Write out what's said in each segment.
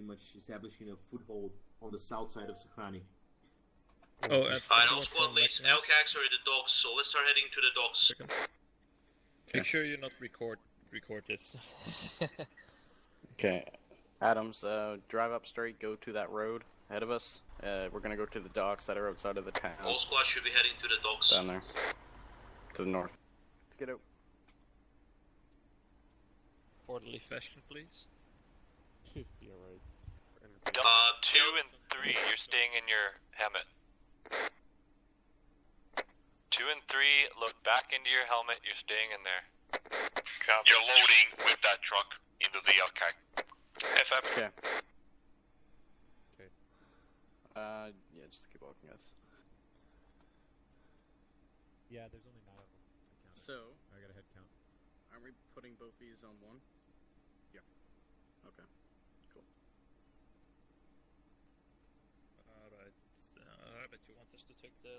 much establishing a foothold on the south side of Sakrani. Oh, alright, all squad leads. LCACs are in the docks, so let's start heading to the docks. Make sure you not record this. Okay, Adams, drive up straight, go to that road ahead of us. We're gonna go to the docks that are outside of the town. All squads should be heading to the docks. Down there. To the north. Let's get out. Orderly fashion, please. You're right. 2 and 3, you're staying in your helmet. 2 and 3, load back into your helmet, you're staying in there. You're loading with that truck into the LCAC. FF. Okay. Okay. Yeah, just keep walking, guys. Yeah, there's only 9 of them. So, I got a head count. aren't we putting both these on one? Yeah. Okay. Cool. Alright, but you want us to take the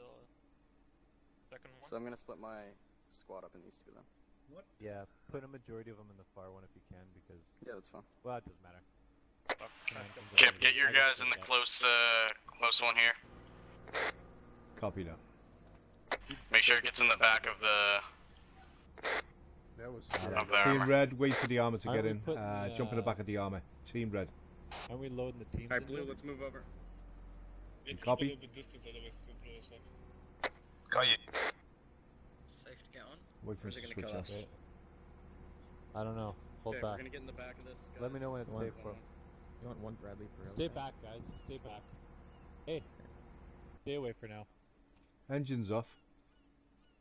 second one? So I'm gonna split my squad up in these two then. What? Yeah, put a majority of them in the far one if you can, because... Yeah, that's fine. Well, it doesn't matter. Kip, get your guys in the close one here. Copy that. Make sure it gets in the back of the... That was Team Red, wait for the armor to get in. Putting, Jump in the back of the armor. Team Red. Aren't we loading the teams? Alright, Blue, let's move over. Copy. Got you. Safe to get on? Wait for us to switch off. I don't know. Hold Okay, back. we're gonna get in the back of this, guys. Let me know when it's safe, bro. You want one Bradley for Stay back, guys. Stay back. Hey. Stay away for now. Engines off.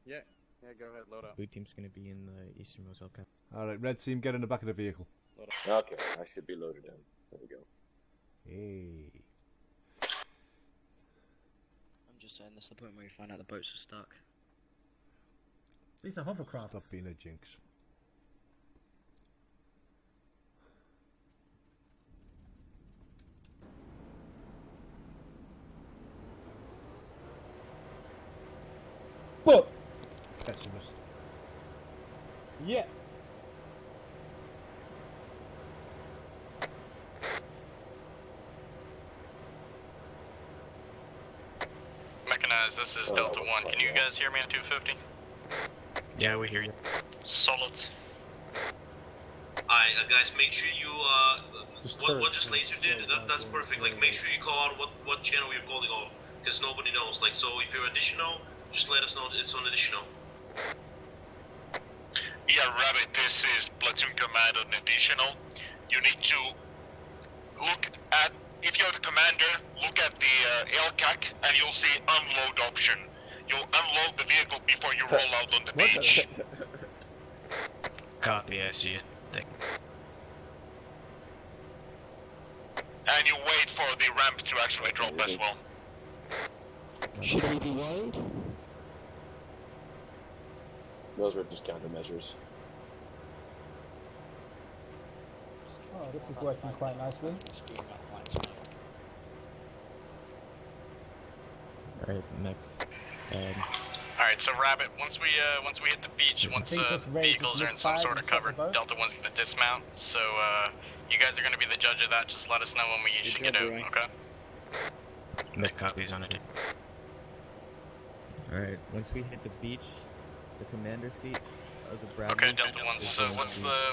Yeah. Yeah, go ahead, load up. Blue team's gonna be in the easternmost LCAC. Alright, Red team, get in the back of the vehicle. Load up. Okay, I should be loaded in. There we go. Hey. I'm just saying, this is the point where you find out the boats are stuck. These are hovercrafts. Stop being a jinx. What? Pessimist. Yeah. Mechanized, this is Delta 1. Can you guys hear me on 250? Yeah, we hear you. Solid. Alright, guys, make sure you, what just Laser did, that's perfect. Like, make sure you call out what channel you're calling on, because nobody knows. Like, so if you're additional, just let us know that it's on additional. Yeah, Rabbit, this is Platoon Command on additional. You need to look at, if you're the commander, look at the LCAC and you'll see unload option. You'll unload the vehicle before you roll out on the beach. Copy, I see it. And you wait for the ramp to actually drop as well. Should we be worried? Those were just countermeasures. Oh, this is working quite nicely. Alright, mech. Alright, so Rabbit, once we hit the beach, once vehicles are in some sort of cover, Delta 1's gonna dismount, so you guys are gonna be the judge of that, just let us know when we should get out, okay? Mech copies on it. Alright, once we hit the beach, the commander seat of the Bradley... Okay, Delta 1, so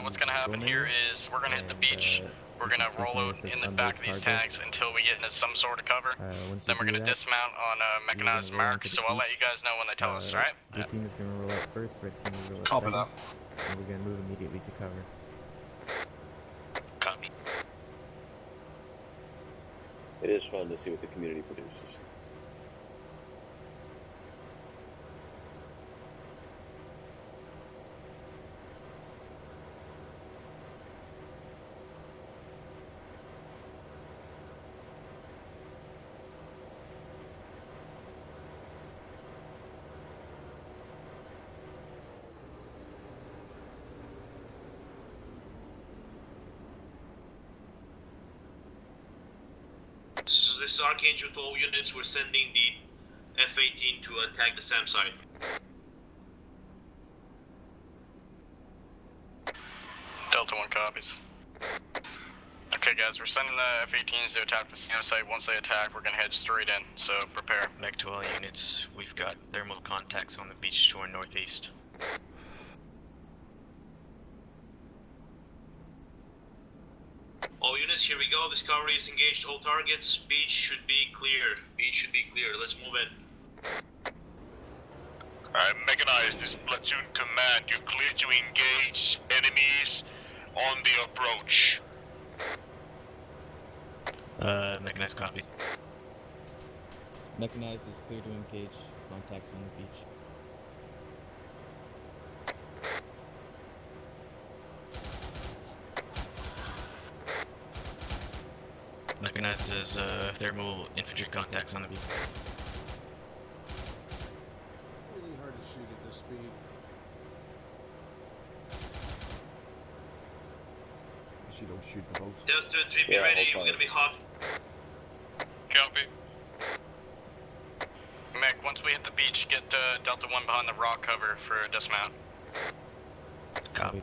what's gonna happen here is we're gonna hit the beach, we're gonna roll out in the back of these tags until we get into some sort of cover, then we're gonna dismount on a mechanized mark, so I'll let you guys know when they tell us, alright? Blue team is gonna roll out first, red team will roll out Copy second, that. and we're gonna move immediately to cover. Copy. It is fun to see what the community produces. So this is Archangel to all units, we're sending the F-18 to attack the SAM site. Delta 1 copies. Okay, Okay, guys, we're sending the F-18s to attack the SAM site. Once they attack, we're gonna head straight in, so prepare. Back to all units, we've got thermal contacts on the beach to our northeast. All units, here we go. Discovery is engaged. All targets. Beach should be clear. Beach should be clear. Let's move in. Alright, Mechanized, this is Platoon Command. You're clear to engage enemies on the approach. Mechanized copy. Mechanized is clear to engage. Contacts on the beach. Mechanized is thermal infantry contacts on the beach. Really hard to shoot at this speed. You don't shoot the boats. Delta 2 and 3, be ready. We're gonna be hot. Copy. Mech, once we hit the beach, get Delta 1 behind the rock cover for dismount. Copy.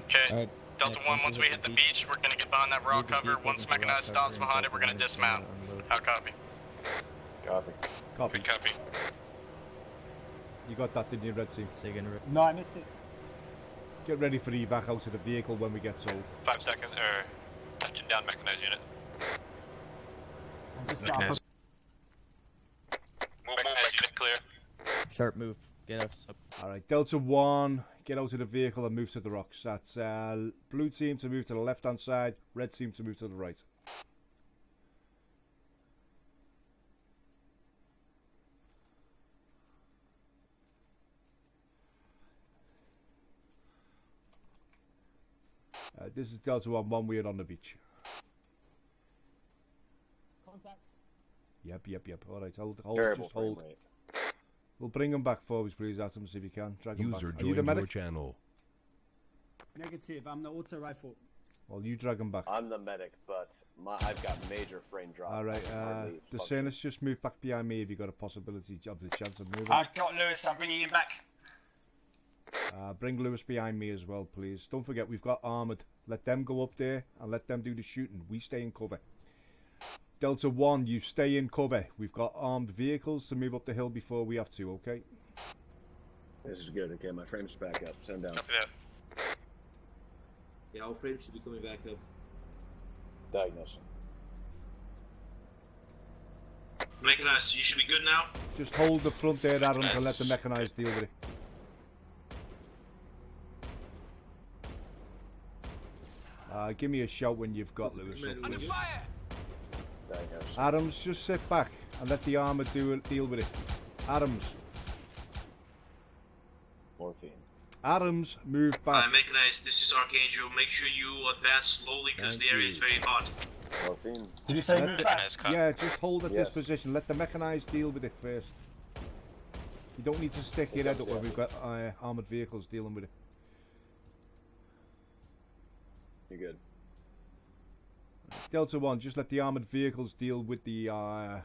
Okay, Alright. Delta 1, once we hit the beach, we're gonna get behind that rock cover. Once Mechanized stops behind it, we're gonna dismount. How copy? Copy. Copy. Copy. You got that, didn't you, Red Team? No, I missed it. Get ready for evac out of the vehicle when we get sold. 5 seconds, or touching down Mechanized unit. I'm just Mechanized. Mechanized unit clear. Sharp move. Get up. Alright, Delta 1, get out of the vehicle and move to the rocks. That's blue team to move to the left hand side, red team to move to the right. This is Delta 1, we're on the beach. Contacts. Yep. Alright, hold, Terrible just hold. frame rate. We'll bring them back forwards, please, Atoms, if you can. Drag them back. User Are you joined the your medic? channel. Negative. I'm the auto rifle. Well, you drag them back. I'm the medic, but I've got major frame drop. Alright, Hardly the function. Sanus, just move back behind me if you got a possibility of the chance of moving. I've got Lewis. I'm bringing him back. Bring Lewis behind me as well, please. Don't forget, we've got armoured. Let them go up there and let them do the shooting. We stay in cover. Delta 1, you stay in cover. We've got armed vehicles to move up the hill before we have to, okay? This is good. Okay, my frame's back up. Send down. Copy that. Yeah, our frame should be coming back up. Diagnosing. Mechanized, you should be good now. Just hold the front there, Adam, and let the Mechanized deal with it. Give me a shout when you've got Lewis. Under fire! Diagnosing. Adams, just sit back and let the armour deal with it. Adams. Morphine. Adams, move back. Mechanized, this is Archangel. Make sure you advance slowly because the area is very hot. Morphine. Did you say Let move the- back? Yeah, just hold at this Yes. position. Let the Mechanized deal with it first. You don't need to stick your head up when we've got armoured vehicles dealing with it. You're good. Delta 1, just let the armoured vehicles deal with the... Alright,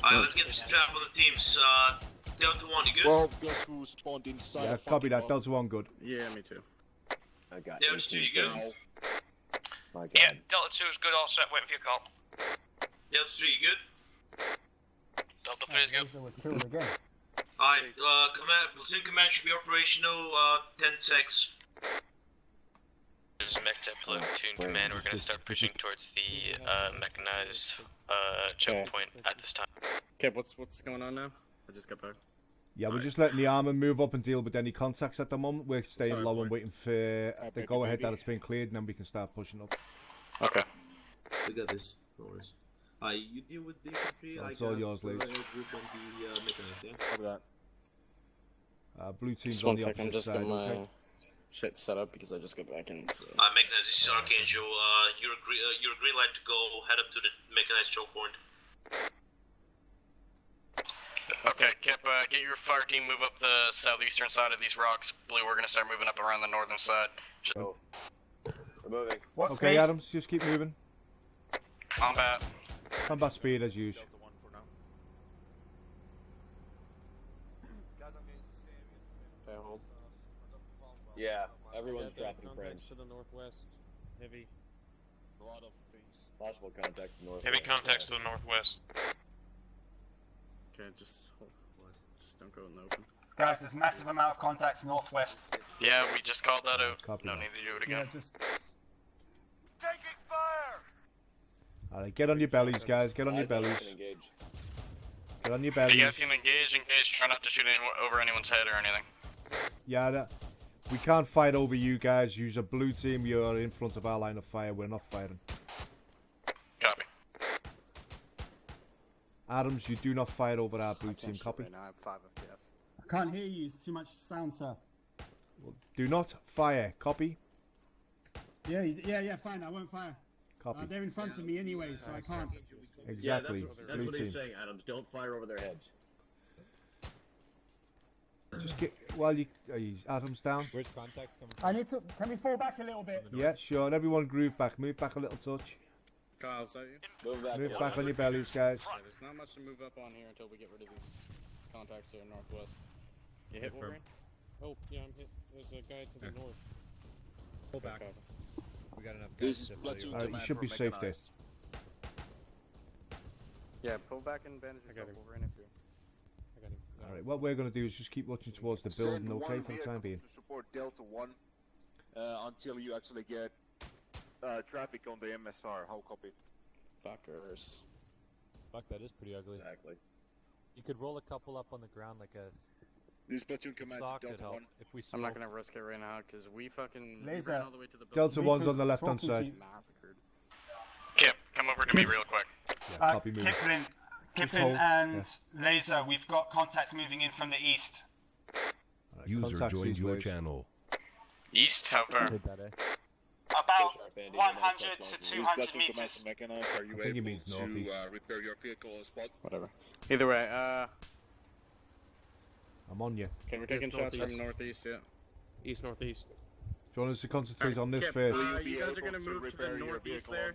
let's get this trap on the teams. Delta 1, you good? Well, guess who spawned inside? Yeah, copy that. Delta 1, good. Yeah, me too. I got Delta 2, you good? My God. Yeah, Delta 2 is good, all set, waiting for your call. Delta 3, you good? Delta 3 is good. Laser was killed again. Alright, platoon command should be operational, 10 secs. This is Mech Tech Platoon Command. We're gonna start pushing towards the mechanized checkpoint at this time. Okay, what's going on now? I just got back. Yeah, we're just letting the armour move up and deal with any contacts at the moment. We're staying Sorry, low boy. and waiting for the go-ahead that it's been cleared, and then we can start pushing up. Okay. We got this. No worries. You deal with the infantry. That's I all got yours, the Lee. group on the mechanized, yeah? Copy that. Blue team's Just on one the second, I'm opposite just side, getting my okay? shit set up because I just got back in. So. Mechanized, this is Archangel. You're a green light to go. Head up to the mechanized choke point. Okay, Kip, get your fire team, move up the southeastern side of these rocks. Blue, we're gonna start moving up around the northern side. Just Go. We're moving. What's Okay, speed? Adams, just keep moving. combat. Combat speed as usual. Okay, hold. Yeah, everyone's dropping contacts frames. to the northwest. Heavy. A lot of things. Possible contacts to the north. Heavy contacts to the northwest. Okay, just don't go in the open. Guys, there's massive amount of contacts northwest. Yeah, we just called that out. Copy No that. need to do it again. just... Taking fire! Alright, get on your bellies, guys. Get on your bellies. Get on your If you bellies. guys can engage, try not to shoot over anyone's head or anything. Yeah, we can't fight over you guys. Use a blue team. You're in front of our line of fire. We're not fighting. Copy. Adams, you do not fight over our blue team. Copy. Right now, I have 5 FPS. I can't hear you, it's too much sound, sir. Do not fire. Copy. Yeah, fine, I won't fire. Copy. They're in front of me anyway, so I can't. Exactly. Yeah, that's blue what he's team. saying, Adams. Don't fire over their heads. Just get while you Adams down. Where's contact coming I need to. Can we fall back a little bit? Yeah, sure. Everyone groove back. Move back a little touch. Kyle, is that you? Move back on your bellies, guys. Yeah, there's not much to move up on here until we get rid of these contacts here northwest. You hit Wolverine? Oh, yeah, I'm hit. There's a guy to the north. Pull back. We got enough This guys is to platoon Alright, you should be safe there. Yeah, pull back and bandage yourself, Wolverine, if you... Alright, what we're going to do is just keep watching towards the building, okay, for the time being. To support Delta 1 until you actually get traffic on the MSR. How copy? Fuckers. Fuck, that is pretty ugly. Exactly. You could roll a couple up on the ground like a This platoon command stock to could Delta help 1. if we I'm not slow. gonna risk it right now because we fucking Laser. ran all the way to the Delta building. 1's on the left hand talking to side. you. Massacred. Kip, come over to me real quick. Yeah, copy moving. Just hold. Kipland and Laser, we've got contacts moving in from the east. Alright, User contact joined these your ways. channel. East, how far? Hit that, About 100 to This 200 platoon command meters. to mechanized. Are you I think he able means to northeast. repair your vehicle on spot? Whatever. Either way, I'm on you. okay, we're taking shots from northeast, yeah. East, northeast. Do you want us to concentrate on this Kip, first? you guys are gonna move to the northeast there.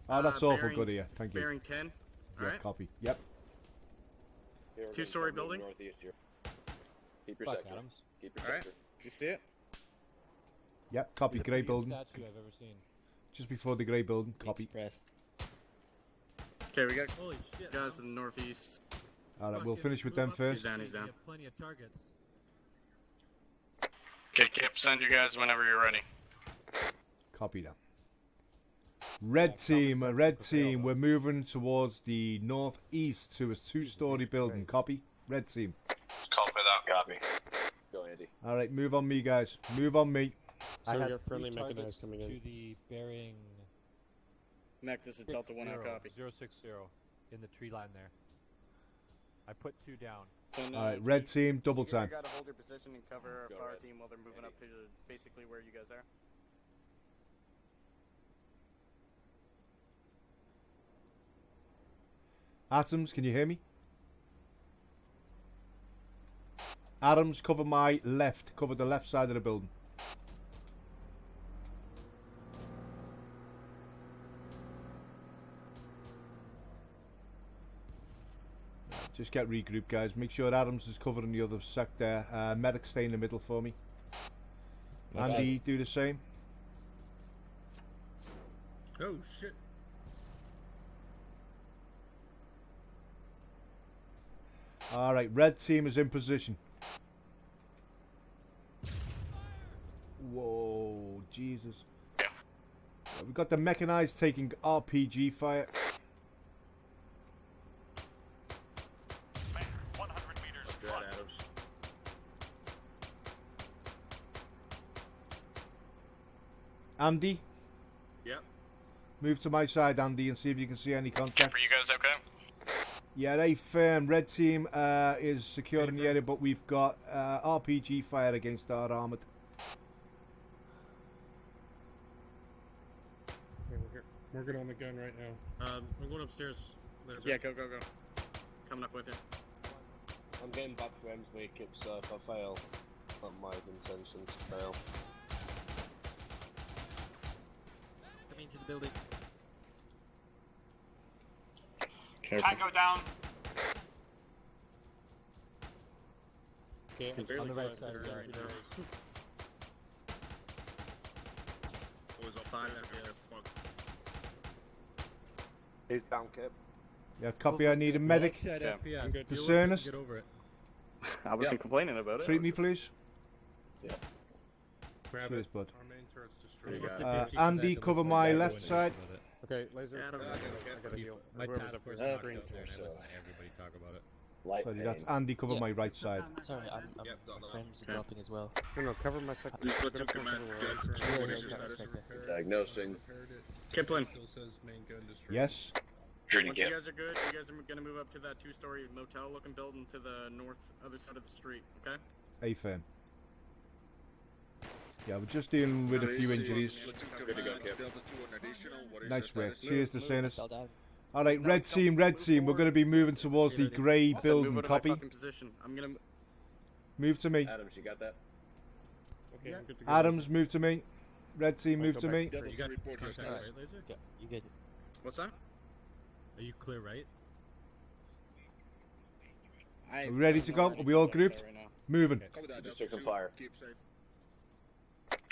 Oh, that's awful bearing- good of you. Thank you. Bearing 10. Yeah, Alright. copy. Yep. Two-story building? Northeast here. Keep your Fuck, sector. Adams. Keep your Alright. sector. Do you see it? Yep, copy. Grey Biggest building. statue I've ever seen. Just before the grey building. Copy. Okay, we got guys to the northeast. Alright, we'll finish with them first. He's down. Plenty of targets. Okay, Kip, send you guys whenever you're ready. Copy that. Red team, we're moving towards the northeast to a 2-story building. Copy. Red team. Copy that. Copy. Go, Andy. Alright, move on me, guys. Move on me. I So had you're friendly 3 targets mechanized coming in. to the bearing Mech, this is Delta 1 out, copy. 060 in the tree line there. I put 2 down. Alright, red team, double You time. gotta hold your position and cover our Go fire ahead. team while they're moving up to basically where you guys are. Atoms, can you hear me? Adams, cover my left. Cover the left side of the building. Just get regrouped, guys. Make sure Adams is covering the other sector. Medic, stay in the middle for me. Andy, do the same. Oh shit. Alright, red team is in position. Whoa, Jesus. We've got the mechanized taking RPG fire. 100 meters. Good, Adams. Andy, Yep. move to my side, Andy, and see if you can see any contact. Are you guys okay? Yeah, they firm. Red team is securing the area, but we've got RPG fire against our armoured. Okay, we're good on the gun right now. I'm going upstairs. Yeah, go. Coming up with you. I'm getting back frames, mate. Kips, if I fail, not my intention to fail. Coming into the building. Tango down. Okay, On the right side of the 5 FPS. He's down, Kip. Yeah, copy. I need a medic. Yeah, I'm good. Discernus. Get over it. I wasn't complaining about it. Treat me, please. Yeah. Grab Cheers, it. bud. Our main turret's destroyed. Andy, cover my left side. Okay, laser. Adam, I gotta heal. My Whoever's tab up was there. knocked out there, and I listened to everybody talk about it. Sorry, that's Andy, cover my right side. Sorry, my frames are dropping as well. No, cover my second. Diagnosing. Kipland. Yes. Treating Once you Kip. guys are good, you guys are gonna move up to that 2-story motel-looking building to the other side of the street. Okay. A firm. Yeah, we're just dealing with a few injuries. Nice work. Cheers to Sanus. Alright, red team. We're going to be moving towards the grey building. Move to Copy. my fucking position. I'm gonna. Move to me. Adams, you got that? Okay, I'm good to go. Adams, move to me. Red team, move to me. You got contact, right, Laser? Yeah, you good. What's that? Are you clear, right? Are we ready to go? Are we all grouped? Moving. Just took some fire.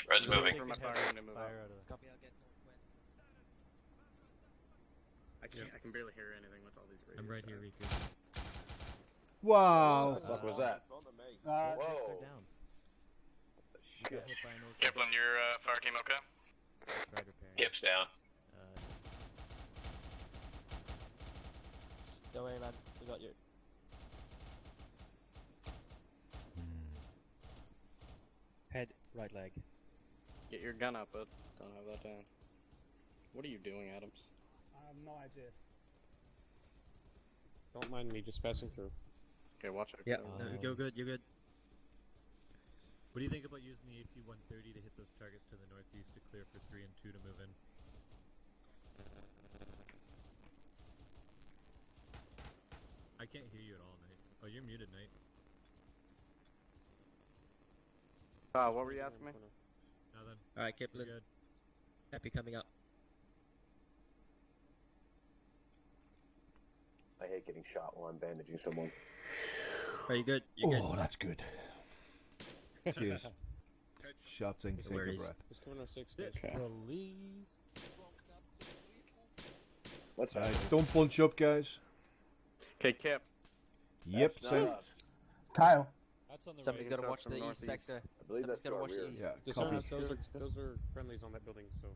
Red's moving. For my fire to move up. Copy, I'll get northwest. I can barely hear anything with all these radios. I'm right here, Riku. Wow. What the fuck was that? They're down. Shit. Kipland, your fire team okay? Tried repairing. Kip's down. Don't worry, man. We got you. Head, right leg. Get your gun up, bud. Don't have that down. What are you doing, Adams? I have no idea. Don't mind me, just passing through. Okay, watch it. Yeah, no, you're good, you're good. What do you think about using the AC-130 to hit those targets to the northeast to clear for 3 and 2 to move in? I can't hear you at all, Knight. Oh, you're muted, Knight. What were you asking me? Nothing. Alright, Kipland. Good. Happy coming up. I hate getting shot while I'm bandaging someone. Are you good? You're good. Oh, that's good. Cheers. Sharp thing. Take a breath. Just covering our 6 guys. Okay. Release. What's that? Don't bunch up, guys. Okay, Kip. Yep, That's same. not us. Kyle. That's on the Somebody's right. gotta watch from the east northeast. sector. I believe that's Somebody's to gotta our watch the rear. east. Yeah, Discerners, copy. those are friendlies on that building, so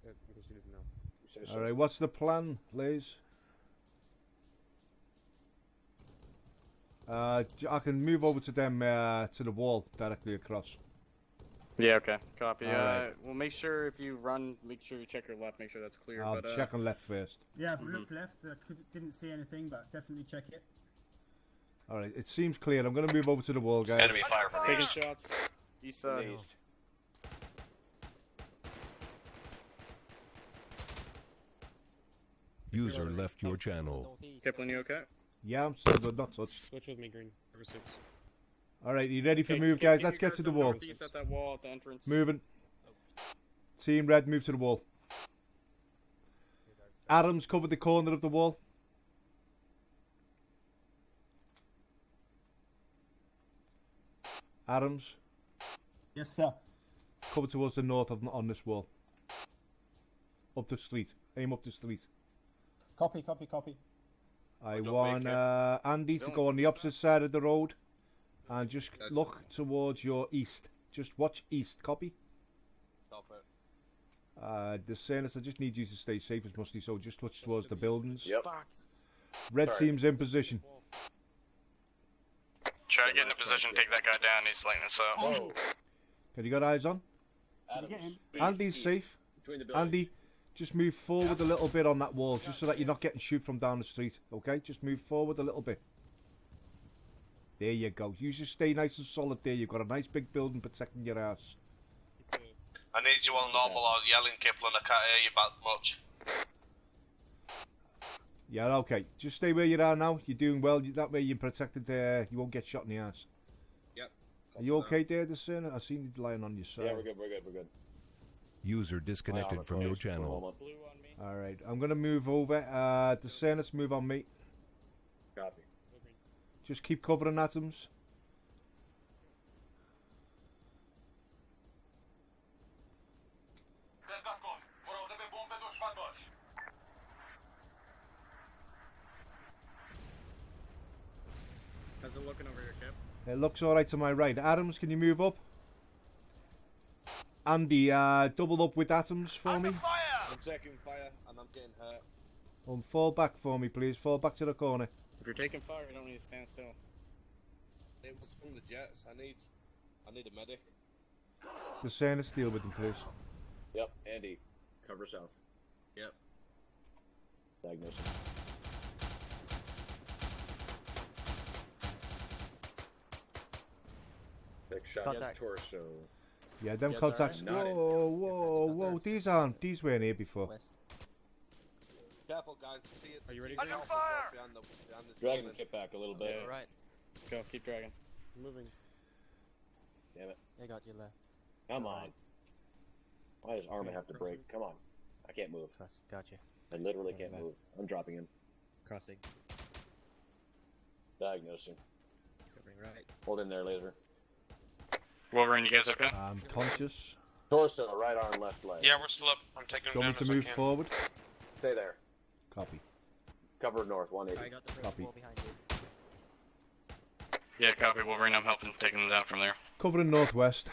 in case you didn't know. You say so. Alright, what's the plan, Liz? I can move over to them, to the wall, directly across. Yeah, okay. Copy. Alright. Well, make sure if you run, make sure you check your left, make sure that's clear. I'll but, check on left first. Yeah, I've looked left. I didn't see anything, but definitely check it. Alright, it seems clear. I'm going to move over to the wall, guys. Enemy fire from the Taking east. shots. East side. East. User left your channel. Kipling, you okay? Yeah, I'm still good, not touched. Switch with me, Green. Cover 6. Alright, you ready for Okay, move, Kip, guys? can Let's you get guys to the up wall. northeast at that wall at the entrance. Moving. Team Red, move to the wall. Adams, cover the corner of the wall. Adams, Yes, sir. cover towards the north on this wall. Up the street. Aim up the street. Copy, copy, copy. I Don't want make it. Andy to Zone. go on the opposite side of the road and just look towards your east. Just watch east. Copy. Stop it. The Sanus, I just need you to stay safe as much as so. Just touch towards the buildings. Yep. Fuck. Red Sorry. team's in position. Try to get in a position, take that guy down, he's lightning so. Whoa. Have you got eyes on? Adams. Andy's safe. Between the buildings. Andy, just move forward a little bit on that wall, just so that you're not getting shoot from down the street. Okay, just move forward a little bit. There you go. You just stay nice and solid there. You've got a nice big building protecting your ass. I need you on normal or yelling, Kipling. I can't hear you that much. Yeah, okay. Just stay where you are now. You're doing well. That way you're protected there. You won't get shot in the ass. Yep. Are you okay there, Discerner? I seen you lying on your side. Yeah, we're good. User disconnected from your channel. Alright, I'm going to move over. Discerner's move on me. Copy. Just keep covering atoms. looking over here, Kip? It looks alright to my right. Adams, can you move up? Andy, double up with Atoms for me. I'm taking fire and I'm getting hurt. Fall back for me, please. Fall back to the corner. If you're taking fire, you don't need to stand still. It was from the jets. I need a medic. The Sanus, deal with them, please. Yep, Andy, cover south. Yep. Diagnosis. Big shot Contact. torso. Yeah, them Yes, contacts. alright. Whoa. These weren't here before. Careful, guys. See it. Are you ready? Under fire! Behind the Drag the kit back a little bit. Alright. Go, keep dragging. Moving. Damn it. I got you left. Come on. Why does armor have to break? Come on. I can't move. Gotcha. I literally can't move. I'm dropping in. Crossing. Diagnosing. Covering right. Hold in there, laser. Wolverine, you guys okay? I'm conscious. Torso, right arm, left leg. Yeah, we're still up. I'm taking Do you him want down me to as I move can. forward? Stay there. Copy. Cover north, 180. I got the Copy. wall behind you. Yeah, copy, Wolverine. I'm helping taking them down from there. Covering northwest.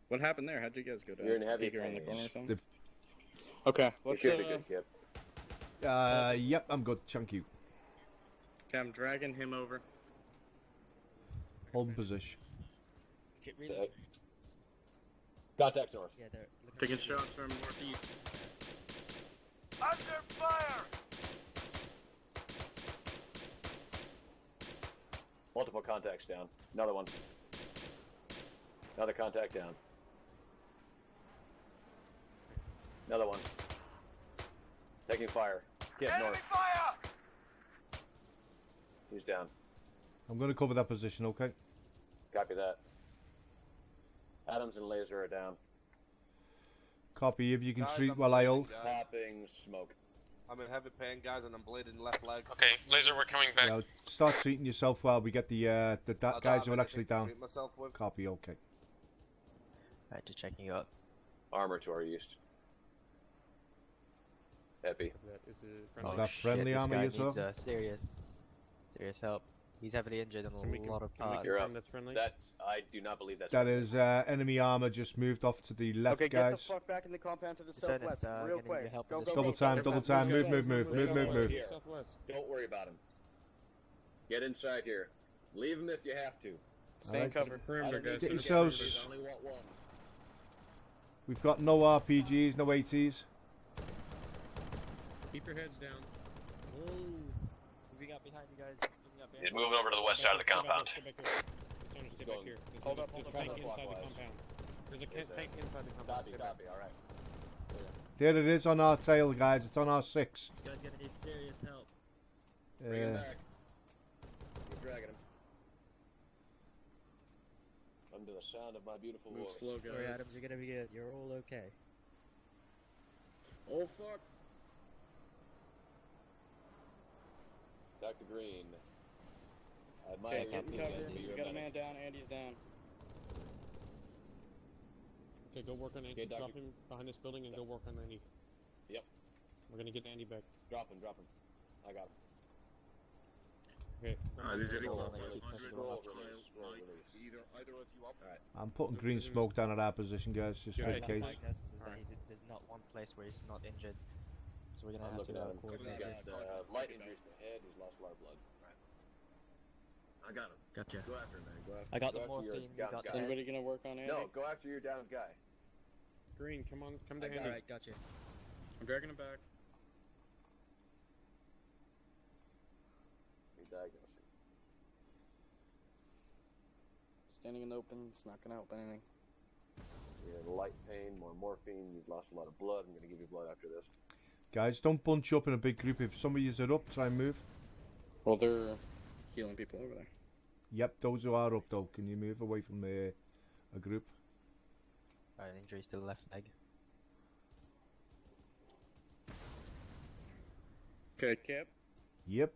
What happened there? How'd you guys go down? You're in heavy Think you're in the pain. corner or something? They've- Okay, You let's should be good, Kip. Yep, I'm good. Thank you. Okay, I'm dragging him over. Holding position. Get really. Contact north. Yeah, they're Taking shots from northeast. Under fire! Multiple contacts down. Another one. Another contact down. Another one. Taking fire. Get north. Fire! He's down. I'm going to cover that position, okay? Copy that. Adams and laser are down. Copy. If you can Guys, treat I'm while I bleeding, hold. guys. Popping smoke. I'm in heavy pain, guys, and I'm bleeding left leg. Okay, laser, we're coming back. Yeah, start treating yourself while we get the I don't guys have who are actually anything to down. treat myself with. Copy, okay. Alright, just checking you out. Armor to our east. Epi. Is that friendly this armor guy you're needs talking? serious help. He's heavily injured in a lot of parts. You're up. That I do not believe that's That is enemy armor just moved off to the left, Okay, guys. get the fuck back in the compound to the Lieutenant, southwest, real gonna need quick. your help Go, in go, this go. Double time, double time. Move. Here. Don't worry about him. Get inside here. Leave him if you have to. Stay in cover. Perimeter, guys. Get Get yourselves. rid of it. Only want one. We've got no RPGs, no ATs. Keep your heads down. Whoa. Moving up behind you guys. Moving up He's behind moving over to the west side of the compound. Stay back here. Stay back here. Hold up, There's a hold tank up, inside the clockwise. compound. There's a tank inside the compound. Copy, Stay back. copy, alright. There it is on our tail, guys. It's on our 6. This guy's gonna need serious help. Bring him back. Keep dragging him. Under the sound of my beautiful Move voice. slow, guys. Sorry, Adams, you're gonna be good. You're all okay. Oh, fuck. Dr. Green. I might Okay, have get to in get cover. to We your got a medic. man down. Andy's down. Okay, go work on Andy. Okay, Doctor. Drop him behind this building and go work on Andy. Yep. We're gonna get Andy back. Drop him. I got him. Okay. Scroll release. Either of you up. Alright. I'm putting green smoke down at our position, guys, just for the Last case. flight tests is that there's not one place where he's not injured. So we're gonna I'm have to looking at him. coordinate He's this. got light injuries to the head. He's lost a lot of blood. Right. I got him. Gotcha. Go after him, man. Go after I got go the after your morphine, you downed got guy. the- Anybody gonna work on Andy? No, go after your downed guy. Green, come on, come to Andy. Alright, gotcha. I'm dragging him back. You're diagnosing. Standing in the open, it's not gonna help anything. You're in light pain, more morphine. You've lost a lot of blood. I'm going to give you blood after this. Guys, don't bunch up in a big group. If some of you are up, try and move. Well, they're healing people over there. Yep, those who are up though, can you move away from a group? Alright, injuries to the left leg. Okay, Kip. Yep.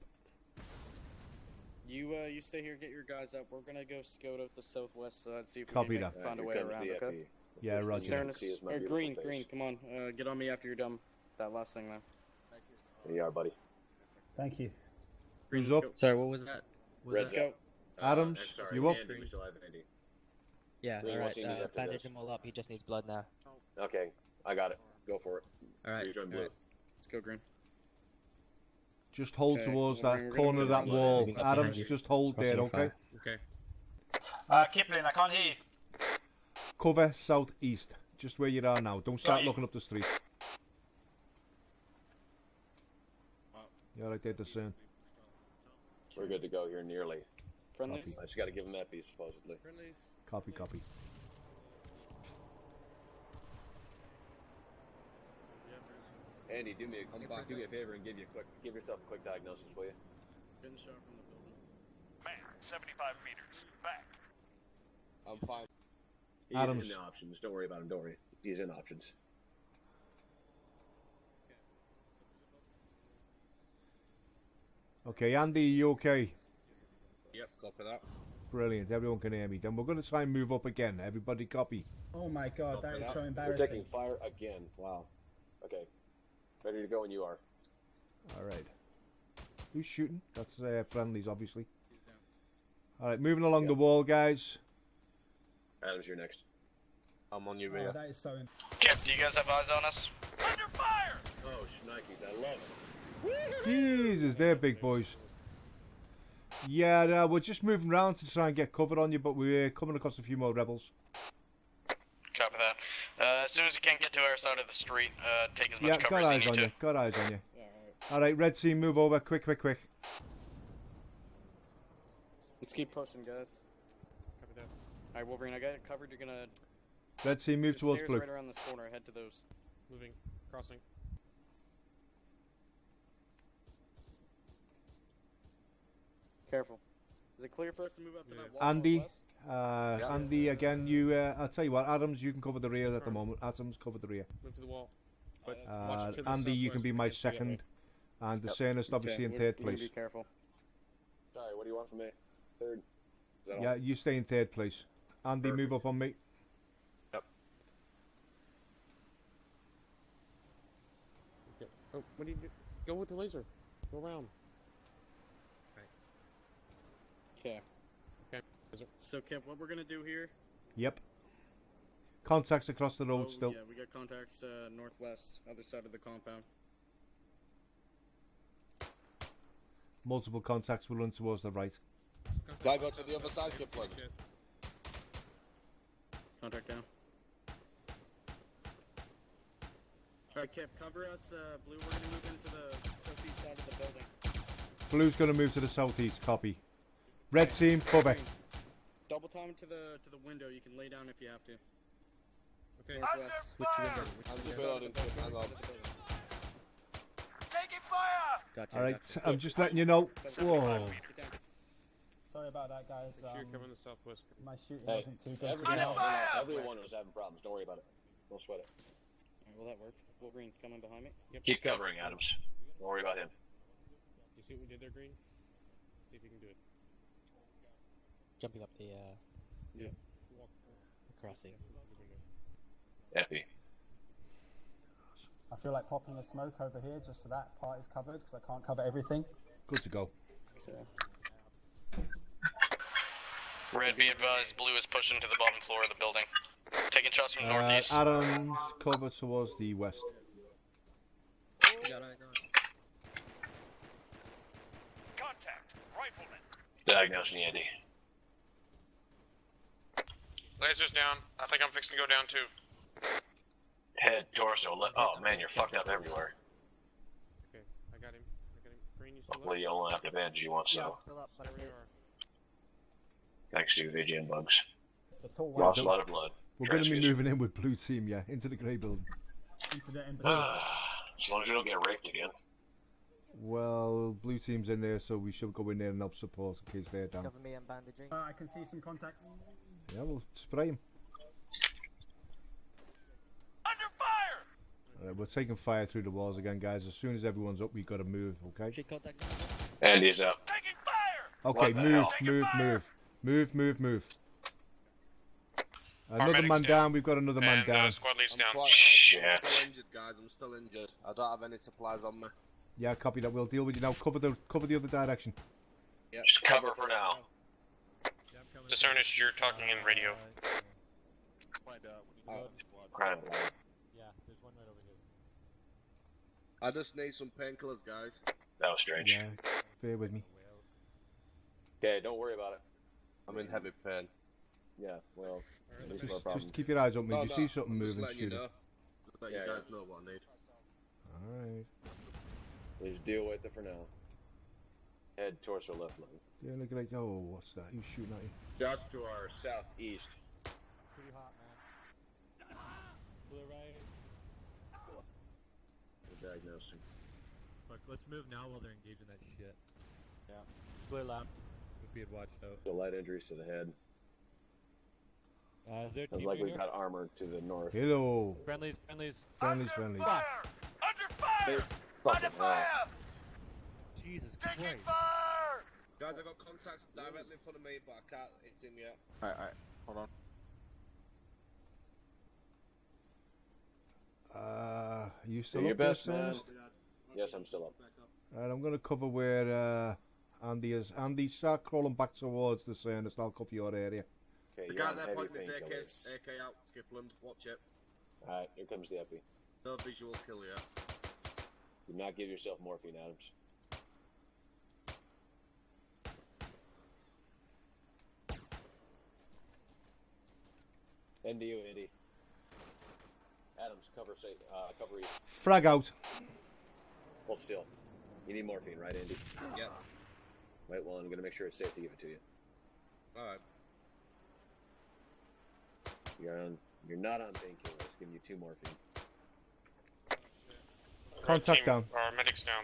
You stay here, get your guys up. We're gonna go scout out the southwest side, see if Copy we can that. find a Here way comes around. the Okay. epi. The Yeah, first roger. thing you Cernus, see is my or beautiful Green, face. Green, come on. Get on me after you're done. That last thing there. There you are, buddy. Thank you. Who's let's up? go. Sorry, what was that? Let's go. Adams, sorry, you up? Andy, we still have Andy. Yeah, Green, alright, what's he need after bandage this? him all up, he just needs blood now. Okay, I got it. Go for it. Alright. You join blue. Let's go, Green. Just hold Okay, towards we're that gonna corner of that move wall. on. Adams, just hold there, okay? Okay. Kipland, I can't hear you. Cover southeast, just where you are now. Don't start looking up the street. You're right there, discern. We're good to go here nearly. Friendlies? I just got to give him that piece, supposedly. Friendlies. Copy, copy. Andy, do me a favor and give yourself a quick diagnosis, will you? Getting shot from the building. Man, 75 meters. Back. I'm fine. He's Adams. in the options. Don't worry about him. Don't worry. He's in options. Okay, Andy, you okay? Yep, copy that. Brilliant, everyone can hear me. Then we're going to try and move up again. Everybody copy. Oh my god, that is so We're embarrassing. taking fire again. Wow. Okay. Ready to go when you are. Alright. Who's shooting? That's friendlies, obviously. Alright, moving along the wall, guys. Adams, you're next. I'm on your Oh, rear. that is so Kip, do you guys have eyes on us? Under fire! Oh, shnikes, I love it. Jesus, they're big boys. Yeah, we're just moving around to try and get covered on you, but we're coming across a few more rebels. Copy that. As soon as you can get to our side of the street, take as much Yeah, cover got as you eyes on need you. to. Got eyes on you. Alright, red team, move over. Quick, quick, quick. Let's keep pushing, guys. Copy that. Alright, Wolverine, I got it covered. You're gonna... Red team, move There's towards stairs blue. right around this corner. Head to those. Moving. Crossing. Careful. Is it clear for us to move up to that wall? Andy, northwest? Andy, again, you, I'll tell you what, Adams, you can cover the rear at the moment. Adams, cover the rear. Move to the wall. But watch to the Andy, you can southwest be my against the second. gateway. And the Sanist, obviously, in we're third gonna place. Be careful. Sorry, what do you want from me? Third? Is that Yeah, all? you stay in third place. Andy, move up on me. Yep. Okay. Oh, what do you do? Go with the laser. Go around. Okay. Okay. Laser. So, Kip, what we're gonna do here... Yep. Contacts across the road Oh, still. yeah, we got contacts northwest, other side of the compound. Multiple contacts will run towards the right. Can I go to the other side, Kipland? Contact down. Alright, Kip, cover us. Blue, we're gonna move into the southeast side of the building. Blue's going to move to the southeast. Copy. Red team, cover. Green. Double time to the window. You can lay down if you have to. Okay. Northwest. Which window? I'm Which just window? building, hang on. Taking fire! Gotcha. Alright, I'm just letting you know. Whoa. Sorry about that, guys. Make sure you're covering the southwest. My shooting Hey, wasn't too good. everyone was having problems. Don't worry about it. Don't sweat it. Alright, well, that worked. Wolverine, coming behind me. Yep. Keep covering, Adams. Don't worry about him. You see what we did there, Green? See if you can do it. Jumping up the Yeah. crossing. Epi. I feel like popping a smoke over here just so that part is covered because I can't cover everything. Good to go. Okay. Red, be advised, blue is pushing to the bottom floor of the building. Taking shots from northeast. Adams, cover towards the west. Contact! Rifleman! Diagnosing Andy. Laser's down. I think I'm fixing to go down too. Head, torso, oh man, you're fucked up everywhere. Okay, I got him. Green, you still Hopefully you only have to bandage you once, so. Still up, but There we are. Thanks to VGN bugs. The tall Lost one a lot of blood. We're going to be Transfusion. moving in with blue team, yeah, into the grey building. into the embassy. As long as you don't get raped again. Well, blue team's in there, so we should go in there and help support in case they're down. Cover me, I'm bandaging. I can see some contacts. Yeah, we'll spray him. Under fire! We're taking fire through the walls again, guys. As soon as everyone's up, we've got to move, okay? Street contacts. Andy's up. Taking fire! Okay, What the move, hell? move, move. Move, move, move. Another Paramedics man down. down, we've got another man And down. squad leads I'm down. quite, Shit. I'm still injured, guys. I'm still injured. I don't have any supplies on me. Yeah, copy that. We'll deal with you now. Cover the other direction. Just cover for now. Discernist, you're talking in radio. Crime. Yeah, there's one right over here. I just need some painkillers, guys. That was strange. Yeah, bear with me. Okay, don't worry about it. I'm in heavy pain. Yeah, well, there's no Just problems. keep your eyes open. No, You no, see something I'm just moving, letting you shoot it. know. Let you guys know what I need. Alright. Just deal with it for now. Head towards our left lane. Yeah, look at that. Oh, what's that? Who's shooting at you? Shots to our southeast. Pretty hot, man. Blue right. We're diagnosing. Fuck, let's move now while they're engaging that shit. Yeah. Blue left. If we had watched out. So light injuries to the head. Is there Sounds team like we've here? got armor to the north. Hello. Friendlies, friendlies. Friendlies, friendlies. Fucking hell. Jesus Christ. Guys, I got contacts directly in front of me, but I can't hit him yet. Alright, hold on. You still Do your up there, best, man. Ernest? Yes, I'm still up. Alright, I'm gonna cover where Andy is. Andy, start crawling back towards the Ernest. I'll cover your area. Okay, The you're guy on there heavy pointing his painkillers. AK out, Kipland. Watch it. Alright, here comes the epi. No visual kill yet. Do not give yourself morphine, Adams. End to you, Andy. Adams, cover east. Frag out. Hold still. You need morphine, right, Andy? Yep. Wait, well, I'm gonna make sure it's safe to give it to you. Alright. You're not on painkillers. Giving you 2 morphine. Contact down. Our medic's down.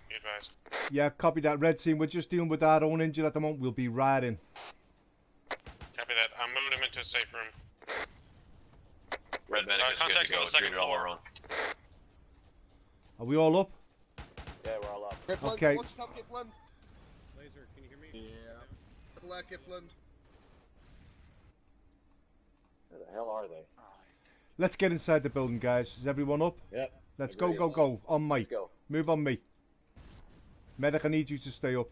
Be advised. Yeah, copy that. Red team, we're just dealing with our own injured at the moment. We'll be riding. Copy that. I'm moving him into a safe room. Red medic is good to contacts go. on the second Green all floor. we're on. Are we all up? Yeah, we're all up. Kipland, Okay. watch yourself, Kipland. Laser, can you hear me? Yeah. Blair, Kipland. Where the hell are they? Let's get inside the building, guys. Is everyone up? Yep. Let's Agree. go. On me. Let's go. Move on me. Medic, I need you to stay up.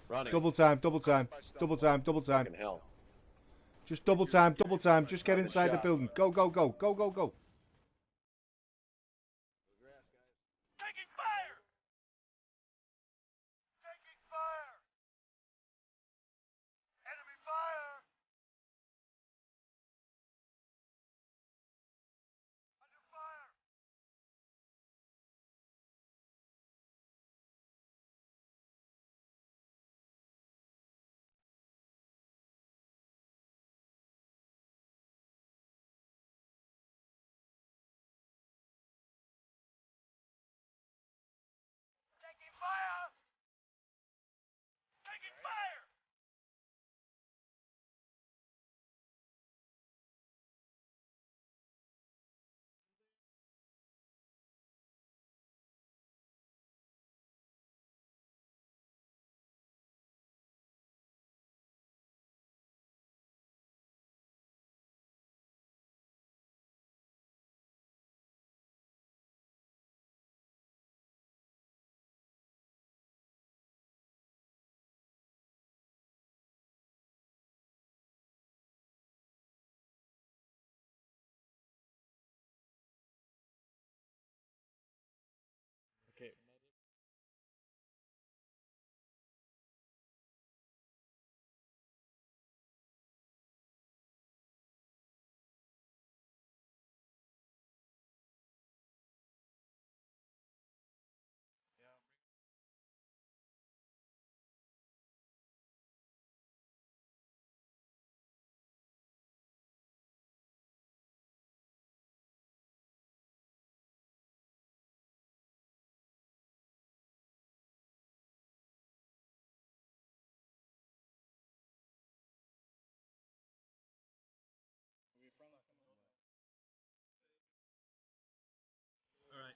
Running. Double time. Fucking hell. Just double time. Just get Fucking inside the shot. building. Go. Okay. Alright.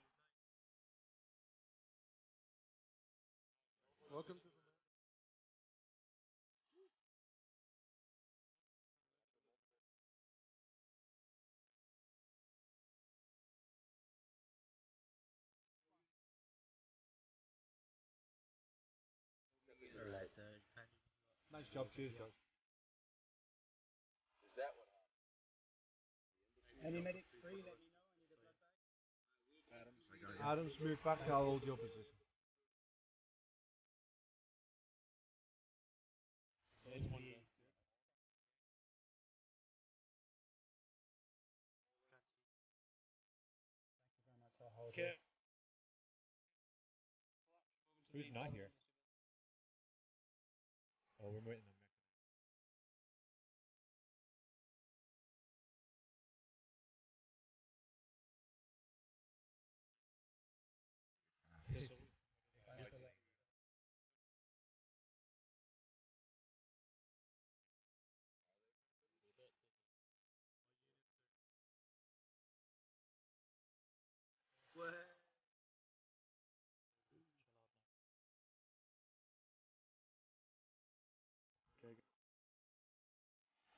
Welcome to Nice job, cheers, guys. Is that what Any medics free? Let me know. I need a blood bag. Adams, move back. I'll hold your position. There's one there. Thank you very much. I'll hold it. Who's not here? Oh, we're waiting on Okay.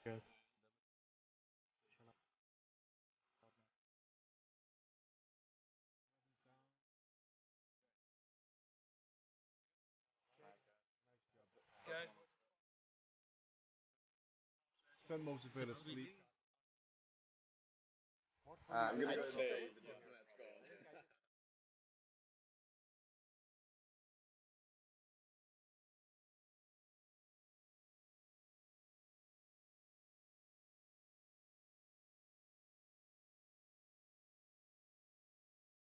Good. Good. Spend most of it asleep. I'm gonna go say